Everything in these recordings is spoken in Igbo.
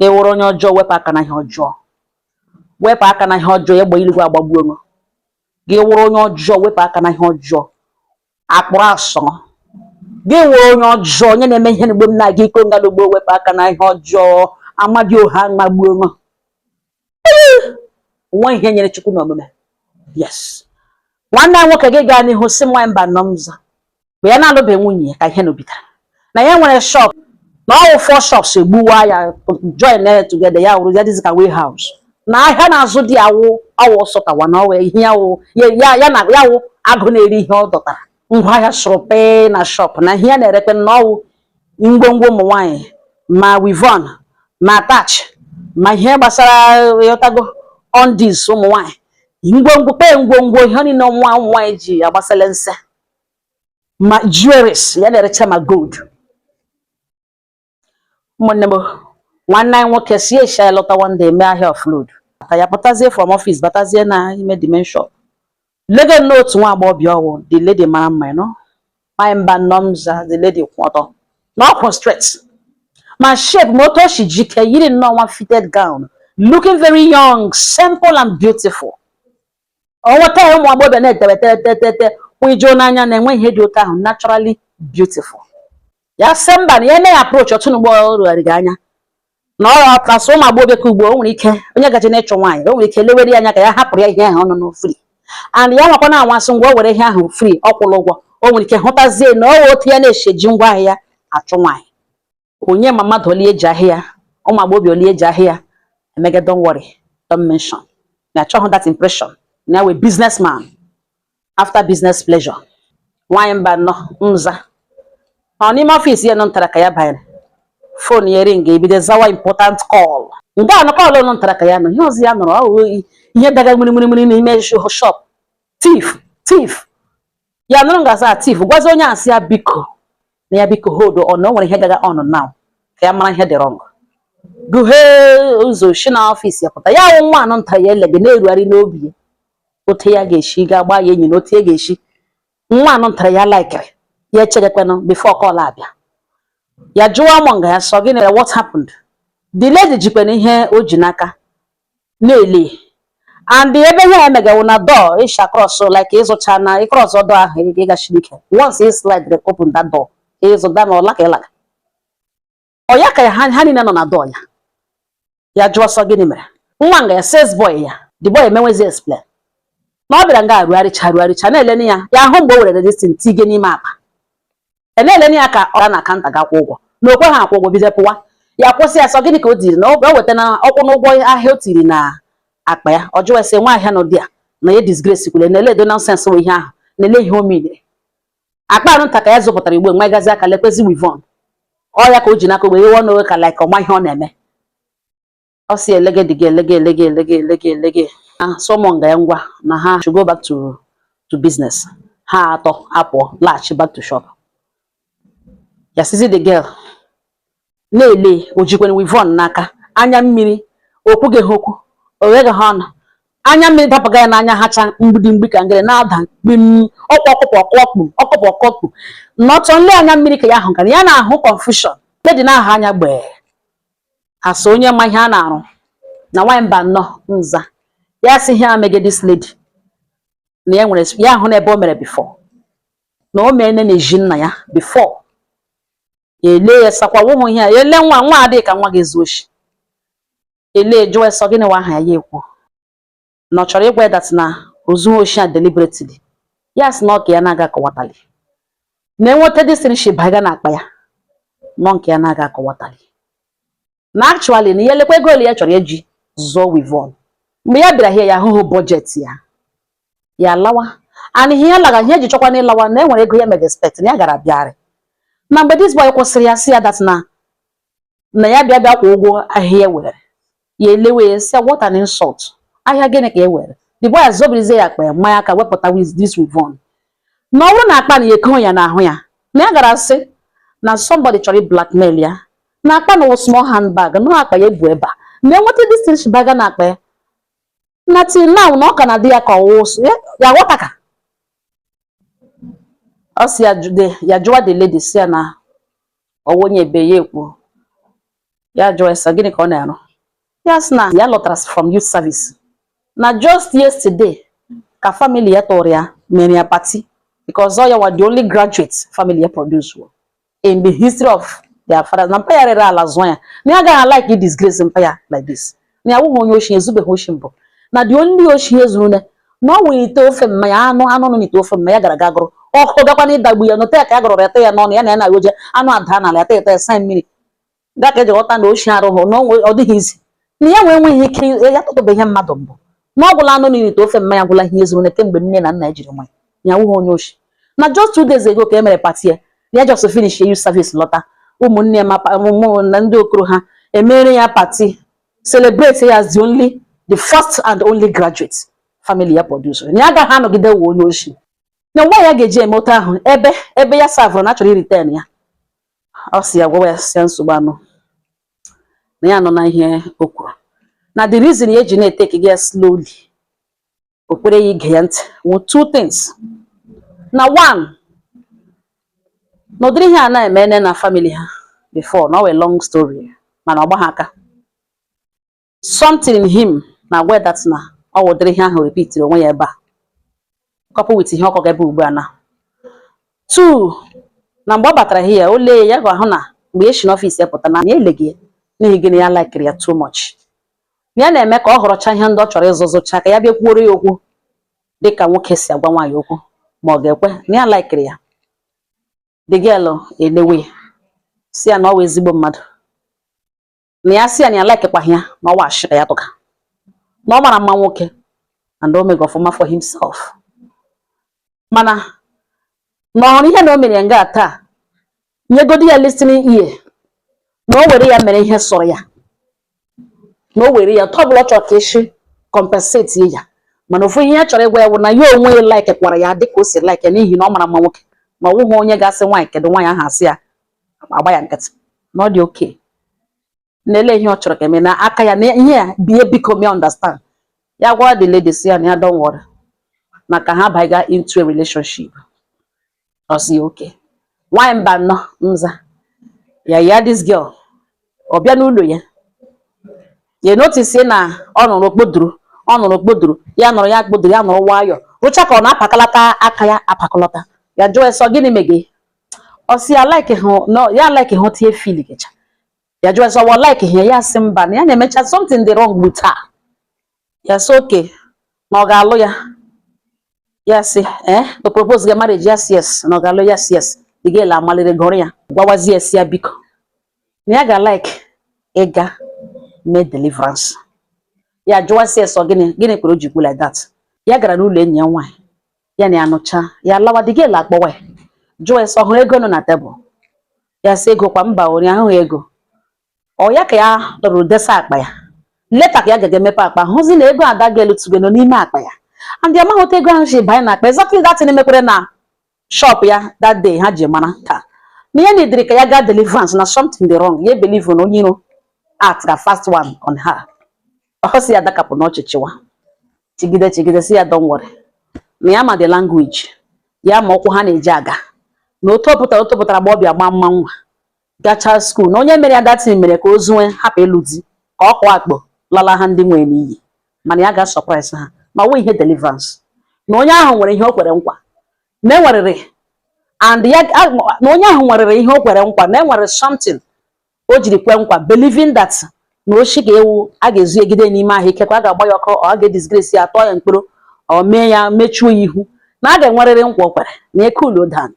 Gị wụrụ onye ọjọọ wepụ aka na ihe ọjọọ. Wepụ aka na ihe ọjọọ ya gba iligwe agbagbuo m. Gị wụrụ onye ọjọọ wepụ aka na ihe ọjọọ. Akpụrụ asọ. Gị wụrụ onye ọjọọ onye na-eme ihe n'ugbo m na-aga iko ngalugbo wepụ aka na ihe ọjọọ. Amadi oha magbuo m. Nwa ihe nyere Chukwu n'omume. Yes. Nwanne anyị nwoke gị gaa n'ihu si nwa mba nọ mza. Mgbe ya na-alụbe nwunye ka ihe n'obidara. Na ya nwere shop. Na all 4 shops egbuwa ya join together ya wụrụ ya dịzị ka warehouse. Na ahịa na-azụ dị awụ sọtawa na ọwe ihe ya na yawụ agụ na-eri ihe ọ dọtara. Ngwa ahịa sụrụpe na shop na ihe na-erekpe na ọwụ ngwongwo ụmụ nwaanyị ma wivon ma attach ma ihe gbasara yotago undies ụmụ nwaanyị. Ngwongwo ihe niile nwa nwaanyị ji agbasala nse. Ma jewelries ya na-erecha ma gold. Ụmụnne m nwanne anyị nwoke si esha lọta one day mee ahịa offload. Aka ya pụtazie from office batazie na ime dimension. Lege n'otu nwa agbọghọbịa ọwụ the lady mara mma no. My mba nomza the lady kwụ ọtọ. No prostrate. Ma shape moto she jike yiri nnọọ one fitted gown. Looking very young, simple and beautiful. Ọwọta ụmụ agbọghọbịa na-etewete kwijo n'anya na-enwe ihe dị oke ahụ naturally beautiful. Ya semba na ya approach otu n'ugbo ọrụ anya. Na ọ ọtasụ ụmụ agbọghọbịa ka ugbo o nwere ike onye gaji na-ịchọ nwaanyị o nwere ike lewere anya ka ya hapụrụ ya ihe ahụ ọnụ free. And ya nwakwa na-anwasị ngwa o were ihe ahụ free ọ kwụrụ ụgwọ o nwere ike hụtazie na ọ otu ya na-esheji ngwa ahịa achụ nwaanyị. Onye ma mmadụ olie eji ahịa ụmụ agbọghọbịa olie eji ahịa emege don't worry don't mention. Na achọghị that impression. Na we businessman after business pleasure. Nwaanyị mba nọ mza. Ọ n'ime ọfịs ya nọ ntara ka ya banyere. Phone ya ring ebido zawa important call. Nke a nọkọ ọlụ nọ ntara ka ya nọ. Ihe ọzọ ya nọrọ ọ ihe daga mmiri n'ime shop. Thief. Ya nụrụ ngaza thief gwazi onye asị ya biko. Na ya biko hold on o nwere ihe gaga on now. Ka ya mara ihe dị wrong. Guhe ụzọ shi na ọfịs ya pụta. Ya nwa anọ ntara ya elege na-erugharị n'obi ya. Otu ya ga-eshi ga-agba ya enyi na otu ya ga-eshi. Nwa anọ ntara ya like ya echegekwenụ before call abịa. Ya jụwa mọ nga ya sọ gịnị what happened? The lady jikwana ihe o ji n'aka na-ele. And ebe ihe emegawo na door isha cross like ịzụcha na cross door ahụ ị gashiri ike. Once you slide they open that door. Ịzụda na ọla ka ịlaga. Ọ ya ka ha niile nọ na door ya. Ya jụọ sọ gịnị mere? Nwa nga ya sales boy ya. The boy emenwezi explain. Na ọ bịara nga arụgharịcha na-eleni ya ahụ mgbe o were resistant tige n'ime akpa. Na-eleni ya ka ọ na kanta ga-akwụ ụgwọ. Na okwe ha akwụ ụgwọ bido pụwa. Ya kwụsị ya sọ gịnị ka o tiri na o weta na ọkwụ n'ụgwọ ahịa o tiri na akpa ya. Ọ jụọ ese nwa ahịa nọ dị a na ya disgrace kwule na-ele do nonsense ihe ahụ na-ele ihe o mere. Akpa anụ nta ka ya zụpụtara igbo nwa gazi aka lekwezi wivon. Ọ ya ka o ji n'aka wee iwe n'owe ka like ọma ihe ọ na-eme. Ọ si elege. Someone ga ngwa na ha should go back to business. Ha atọ apụ laghachi back to shop. Ya sizi the girl na-ele ojikwen wivon n'aka anya mmiri okwuge ha okwu owega ha ọnụ anya mmiri dapụga ya n'anya ha cha mgbidi ka ngere na-ada kpim ọkpọkpụ nọtọ nle anya mmiri ka ya ahụ gara ya na-ahụ confusion lady na-ahụ anya gbee asa onye ma ihe a na-arụ na nwaanyị mba nọ nza ya si ihe amege this lady na ya nwere ya ahụ na ebe o mere before na o mere na-eji nna ya before ele ya sakwa ụmụ ihe a ele nwa adịghị ka nwa ga-ezu oshi ele jụọ sọ gịnị wa aha ya ekwu na ọ chọrọ ịgwa that na ozu oshi a deliberately yes na ọka ya na-aga akọwatali na enweta destination baga na akpa ya nọ nke ya na-aga akọwatali na actually na ihe lekwa ego ole ya chọrọ eji zụọ wivon mgbe ya bịara ya ahụhụ budget ya lawa and ihe ya laga ihe ji chọkwa na ịlawa na enwere ego ya mega expect na ya gara bịarị na mgbe this boy kwụsịrị ya si ya that na ya bịa kwa ụgwọ ahịa were ya elewe ya si what an insult ahịa gịnị ka e were the boy azobirize ya akpa ya mmanya ka wepụta with this wivon na ọ bụrụ na akpa na eko ya n'ahụ ya na ya gara sị na somebody chọrọ blackmail ya na akpa na small handbag na akpa ya ebu ebe a na enweta distinction baga na akpa ya na till now na ọ ka na dị ya ka ọwụsụ ya ghọtaka ọ si ya jụwa the lady si ya na ọwụ onye ebe ya ekwu ya jụọ ese gịnị ka ọ na-arụ ya sị na ya lọtara from youth service na just yesterday ka family ya tụrụ ya mere ya party because all were the only graduates family ya produce in the history of their fathers. Na mpa ya rere ala zụọ ya na ya agaghị like disgrace mpa ya like this na ya wụghị onye oshi ezubeghị oshi mbụ na the only oshi ezuru na ọ ite ofe mmanya anụ nọ n'ite ofe mmanya gara ga gụrụ ọkụ gakwa na ịdagbu ya n'ote ya ka ya gụrụ ete ya n'ọnụ ya na ya na-agoje anụ ada n'ala ete ete sa mmiri gaka eji ghọta na oshi arụhụ na ọ dịghị izi na ya enweghị ike ya tụtụbeghị mmadụ mbụ na ọ bụla anụ n'ite ofe mmanya gwụla ihe ezuru na kemgbe nne na nna ya jiri nwanyị ya wụghị onye oshi na just 2 days ago ka e mere pati ya just finish youth service lọta ụmụnne na ndị okoro ha emere ya pati celebrate ya as the first and only graduate family ya producer na ya agaghị anọgide wụ onye oshi na nwa ya ga-eji eme otu ahụ ebe ya savụrụ na achọrọ iriten ya ọ si ya gwawa ya si nsogbu anụ na ya nọ na ihe o kwuru na the reason ya eji na-eteke gị slowly o kwere ya ige ya ntị wụ 2 things na 1 n'ụdịrị ihe a na-eme na family ha before na ọ long story mana ọ gbaghị aka something in him na where that na ọ wụdịrị ihe ahụ repeat onwe ya ebe a couple with ihe ọkọ ga-ebe ugbu a na 2 na mgbe ọ batara ihe ya o lee ya ga-ahụ na mgbe eshi n'ọfịs ya pụta na ya eleghị n'ihi gịnị ya likere ya too much ya na-eme ka ọ họrọcha ihe ndị ọ chọrọ ịzụzụcha ka ya bịa kwuoro ya okwu dịka nwoke si agwa nwaanyị okwu ma ọ ga-ekwe na ya likere ya the girl elewe si ya na ọ wụ ezigbo mmadụ na ya si ya na ya likekwaghị ya na ọ wa ashịra ya tụka na ọ mara mma nwoke and o mega ọfụma for himself mana na ọhụrụ ihe na o mere ya nga taa nyegodi ya listening ear na o were ya mere ihe sọrọ ya na o were ya tọbụla ọ chọrọ ka eshi compensate ya mana ofu ihe ya chọrọ ịgwa ya bụ na ya onwe ya like kwara ya dịka o si like n'ihi na ọ mara mma nwoke ma ọ wụghị onye ga-asị nwaanyị kedu nwaanyị ahụ asị ya agba ya nkịtị na ọ dị oke na-ele ihe ọ chọrọ ka eme na aka ya na ihe ya bie biko me understand ya gwa the lady si ya na ya don't worry na ka ha baiga into a relationship ọ si oke nwaanyị mba nọ nza ya this girl ọ bịa n'ụlọ ya notice na ọ nụrụ okpodoro ya nụrụ ya kpodoro ya nụrụ nwayọ rụcha ka ọ na-apakalata aka ya apakalata ya jụọ eso gịnị mege ọ si ya like hụ no ya like hụ tie feel gecha ya jụọ eso wa like hụ ya sị mba na ya na-emecha something dị wrong with her ya so okay na ọ ga-alụ ya sị to propose ga marriage yes na ọ ga-alụ yes the girl amalire gọrọ ya gwawazi esi ya biko na ya ga like ịga mee deliverance ya jụọ si eso gịnị kwere o ji kwu like that ya gara n'ụlọ enyi ya nwaanyị ya na anụcha ya lawa the girl akpọwa ya jụọ eso ọhụrụ ego nọ na tebụl ya sị ego kwa mba ori ahụghị ego ọ ya ka ya dọrọ desa akpa ya leta ka ya ga emepe akpa hụzi na ego ada ga-elutugo nọ n'ime akpa ya and ya amaghị otu ego ahụ ji banye na akpa exactly that mekwere na shop ya that day ha ji mara ka na ya na-ediri ka ya gaa deliverance na something dị wrong ya believe na onye iro at the first one on her ọ si ya dakapụ n'ọchịchịwa chigide si ya don't worry na ya ma the language ya ma ọkwụ ha na-eji aga na otu pụtara gba ọbịa gba mma nwa gacha school na onye mere ya datin mere ka o zuwe hapụ ịlụ di ka ọ kụọ akpọ lala ha ndị nwere n'iyi mana ya ga surprise ha ma ọ ihe deliverance na onye ahụ nwere ihe o kwere nkwa na enwerịrị and ya na onye ahụ nwerịrị ihe o kwere nkwa na enwere something o jiri kwe nkwa believing that na oshi ga-ewu a ga-ezu egide n'ime ahụ ikekwa a ga-agba ya ọkụ ọ ga-edisgrace ya atọ ya mkpụrụ ọ mee ya mechuo ihu na a ga-enwerịrị nkwa o kwere na eke ulo dan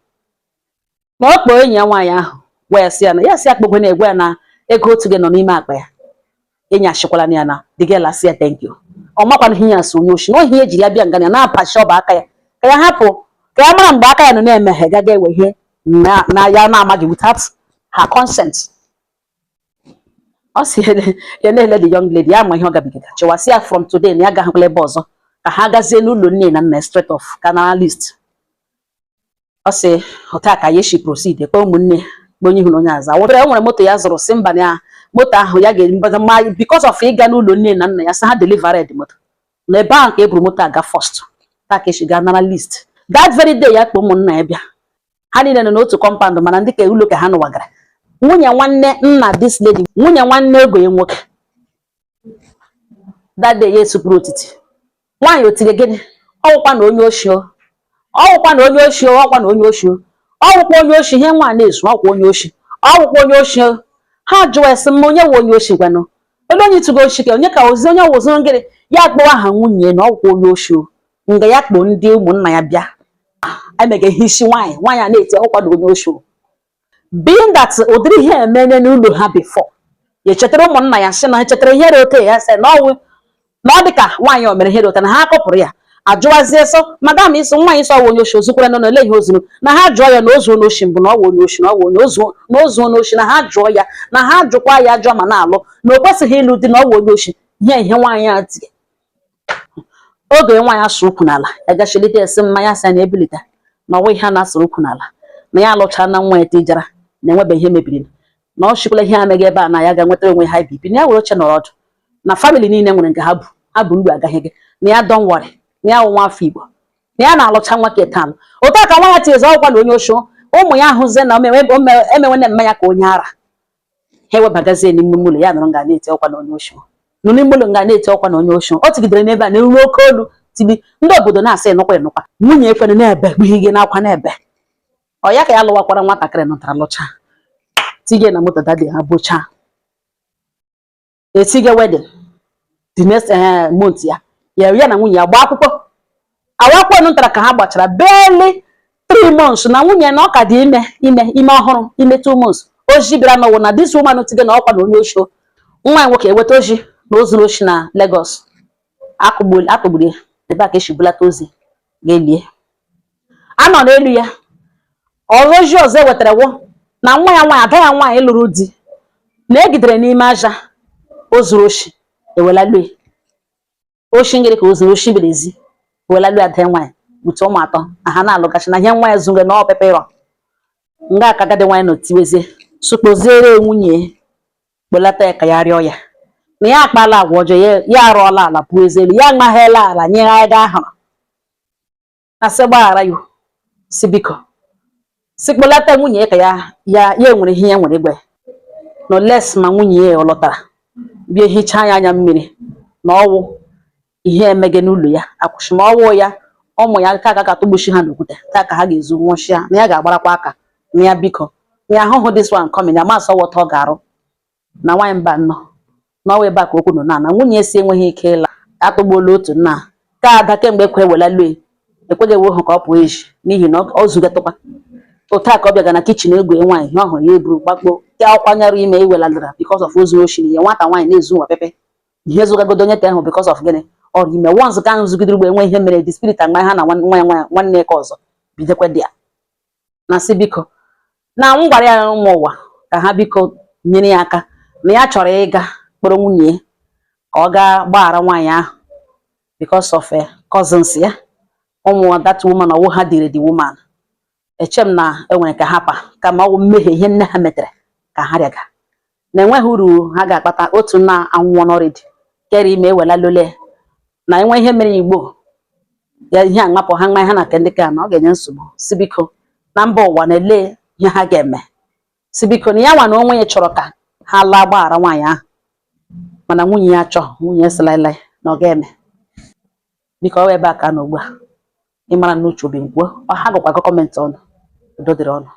ma ọ kpọọ enyi ya nwaanyị ahụ wee sị ya na ya si akpọkwe na-egwe ya na ego otu gị nọ n'ime akpa ya enyi achịkwala na ya na the girl asị ya thank you ọ makwana ihe ya so onye oshi na ihe ejiri ya bịa nga ya na-apachi ọba aka ya ka ya hapụ ka ya mara mgbe aka ya nọ na-emeghe gaga ewe ihe na ya na-amaghị without her consent ọ si ya na-ele the young lady ya ma ihe ọ gabigara chewasị ya from today na ya gaghịkwala ebe ọzọ ka ha gazie n'ụlọ nne na nna straight off canalist ọ sị ụta ka ya eshi proceed ekpe ụmụnne bụ onye hụrụ onye aza wụtara e nwere moto ya zụrụ si mba na moto ahụ ya ga-emebata ma because of ịga n'ụlọ nne na nna ya sị ha delivered moto na ebe ahụ ka e buru moto aga first taa ka eshi ga nara list that very day ya kpọ ụmụnna ya bịa ha niile nọ n'otu compound mana ndị ka ụlọ ka ha nụwagara nwunye nwanne nna this lady, nwunye nwanne ego ya nwoke. That day yes supuru otiti. Nwaanyị otire gịnị? Ọwụkwa na onye oshi o. Ọwụkwa na onye oshi o, ọwụkwa na onye oshi o. Ọwụkwa onye oshi ihe nwa na-ezu, ọwụkwa onye oshi. Ọwụkwa onye oshi o. Ha jụọ esi m onye wo onye oshi gwanụ. Ele onye tugo oshi ka onye ka ozi onye wozuru ngịrị ya kpọwa ha nwunye na ọwụkwa onye oshi o. Nga ya kpọ ndị ụmụnna ya bịa. Emege ihe isi nwaanyị a na-eti ọwụkwa na onye oshi o. Being that ụdịrị ihe emene n'ụlọ ha before. Ya chetara ụmụnna ya sị na ha chetara ihe rote ya sị na ọ dịka nwaanyị o mere ihe rote na ha akọpụrụ ya. Ajụwazie so madam isi nwaanyị so onye oshi ozukwara nọ n'ele ihe ozuru na ha jụọ ya na ozu n'oshi mbụ na ọ onye oshi na ọ onye ozu n'oshi na ha jụọ ya na ha jụkwa ya ajụọ ma na-alụ na o kwesịghị ịlụ di na ọ onye oshi ihe nwaanyị a dị. Oge nwaanyị asụrụ ukwu n'ala ya gachilite esi mmanya sa na ebilite na ọwa ihe a na-asụrụ ukwu n'ala na ya alụcha na nwa ya tijara na enwebe ihe mebiri na ọ shikwala ihe amega ebe a na ya ga-nwetara onwe ha bibi na ya were oche nọrọ ọdụ na famili niile nwere nke ha bụ mgbe agaghị gị na ya don't worry na ya nwa afọ Igbo na ya na-alụcha nwa ketanụ otu a ka nwa ya tiezi ọkwa na onye oshi ụmụ ya ahụzie na emenwene mmanya ka onye ara ha ewebagazie n'ime ụlọ ya nọrọ nga na-eti ọkwa na onye oshi nọ n'ime ụlọ nga na-eti ọkwa na onye oshi o tigidere n'ebe a na-eru oke olu tibi ndị obodo na-asị nụkwa nwunye ekwere na-ebe gbughị gị n'akwa na-ebe ọ ya ka ya lụwakwara nwatakịrị nọtara lụcha tige na moto dadi ha bụcha etige wedding the next month ya na nwunye ya gba akwụkwọ awakwọ nụtara ka ha gbachara barely 3 months na nwunye na ọ ka dị ime ọhụrụ ime 2 months oji bịara n'ọwụ na this woman tige na ọkwa na onye oshi nwa nwoke eweta oji na ozuru oshi na Lagos akụgburu ebe a ka esi bulata ozi ga-elie anọ n'elu ya ozi ọzọ ewetara wụ na nwa ya nwaanyị ada ya nwaanyị lụrụ di na-egidere n'ime aja ozuru oshi ewelalu oshi ngịrị ka ozuru oshi berezi ewelalu ada ya nwaanyị bute ụmụ atọ ha na-alụgachi na ihe nwaanyị zuru na ọpepe ịrọ nga aka agadi nwaanyị nọ tiwezie sukpoziere nwunye kpolata ya ka ya rịọ ya na ya akpala agwa ọjọọ ya arụọla ala pụọ ezelu ya amaghela ala nye ha ego ahụrụ na sị gbaghara ya si biko si kpolata nwunye ka ya nwere ihe ya nwere gbe no less ma nwunye ya ọ lọtara bịa hichaa ya anya mmiri na ọwụ ihe emege n'ụlọ ya akwụsị ma ọwụ ya ụmụ ya ka aka tụgbuchi ha n'okwute taa ka ha ga-ezu nwụchịa na ya ga-agbarakwa aka na ya biko na ya ahụhụ this one coming ya masị ọwụta ọ ga-arụ na nwaanyị mba nnọọ n'ọwa ebe a ka okwu nọ na nwunye esi enweghị ike ịla atụgbuola otu nna ka ada kemgbe ekwe wela lue ekweghị ewe hụ ka ọ pụọ eji n'ihi na ọ zugatụkwa otu a ka ọ bịaga na kichin egwe nwaanyị ihe ọhụrụ ya eburu gbakpo ka ọkwanyere ime iweladara because of ozu oshi na ihe nwata nwaanyị na-ezu nwa pepe ihe zụgagodo onye ahụ because of gịnị ọrụ ime once ka ahụ zụgidere ugbo enwe ihe mere the spirit agba ha na nwanne ka ọzọ bidokwa dị ya na si biko na m gwara ya ụmụ ụwa ka ha biko nyere ya aka na ya chọrọ ịga kpọrọ nwunye ka ọ gaa gbaghara nwaanyị ahụ because of cousins ya ụmụ that woman ọwụ ha dịrị the woman echem na enwere ka hapa kama ọwụ mmehie ihe nne ha metere ka ha rịaga na enweghị uru ha ga-akpata otu nna anwụọ n'ọrịdị kere ime ewela lole na enwe ihe mere Igbo ya ihe aṅapụ ha mmanya ha na ndị ka na ọ ga-enye nsogbu si biko na mba ụwa na-ele ihe ha ga-eme si biko na ya nwa na onwe ya chọrọ ka ha laa gbaghara nwaanyị ahụ mana nwunye ya chọọ nwunye sịlaịlaị na ọ ga-eme biko ọ ebe a ka nọ ugbu a ịmara n'uche obi mgbuo ọ ha gụkwa kọmentị ọnụ udo dịrị ọnụ